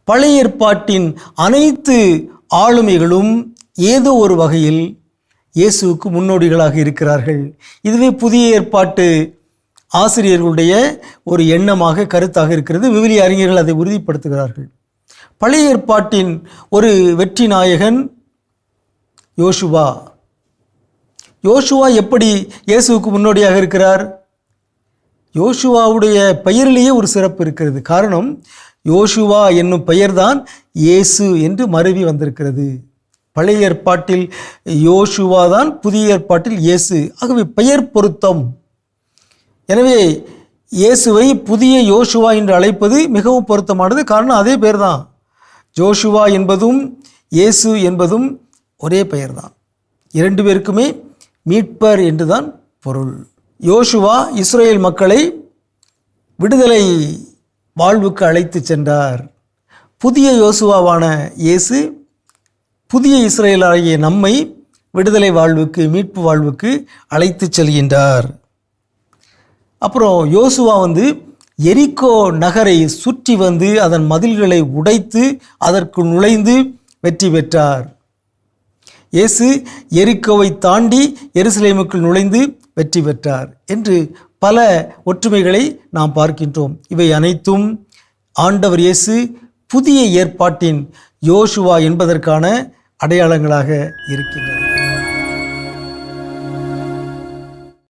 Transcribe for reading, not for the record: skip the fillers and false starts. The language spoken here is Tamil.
பழைய ஏற்பாட்டின் அனைத்து ஆளுமைகளும் ஏதோ ஒரு வகையில் இயேசுவுக்கு முன்னோடிகளாக இருக்கிறார்கள். இதுவே புதிய ஏற்பாட்டு ஆசிரியர்களுடைய ஒரு எண்ணமாக, கருத்தாக இருக்கிறது. விவிலிய அறிஞர்கள் அதை உறுதிப்படுத்துகிறார்கள். பழைய ஏற்பாட்டின் ஒரு வெற்றி நாயகன் யோசுவா. யோசுவா எப்படி இயேசுவுக்கு முன்னோடியாக இருக்கிறார்? யோசுவாவுடைய பெயரிலேயே ஒரு சிறப்பு இருக்கிறது. காரணம், யோசுவா என்னும் பெயர்தான் இயேசு என்று மருவி வந்திருக்கிறது. பழைய ஏற்பாட்டில் யோசுவா தான், புதிய ஏற்பாட்டில் இயேசு. ஆகவே பெயர் பொருத்தம். எனவே இயேசுவை புதிய யோசுவா என்று அழைப்பது மிகவும் பொருத்தமானது. காரணம், அதே பெயர் தான். ஜோஷுவா என்பதும் இயேசு என்பதும் ஒரே பெயர்தான். இரண்டு பேருக்குமே மீட்பர் என்றுதான் பொருள். யோசுவா இஸ்ரேல் மக்களை விடுதலை வாழ்வுக்கு அழைத்து சென்றார். புதிய யோசுவாவான இயேசு புதிய இஸ்ரேலாகிய நம்மை விடுதலை வாழ்வுக்கு, மீட்பு வாழ்வுக்கு அழைத்து செல்கின்றார். அப்புறம் யோசுவா எரிகோ நகரை சுற்றி அதன் மதில்களை உடைத்து அதற்கு நுழைந்து வெற்றி பெற்றார். இயேசு எரிகோவை தாண்டி எருசலேமுக்குள் நுழைந்து வெற்றி பெற்றார் என்று பல ஒற்றுமைகளை நாம் பார்க்கின்றோம். இவை அனைத்தும் ஆண்டவர் இயேசு புதிய ஏற்பாட்டின் யோசுவா என்பதற்கான அடையாளங்களாக இருக்கின்றன.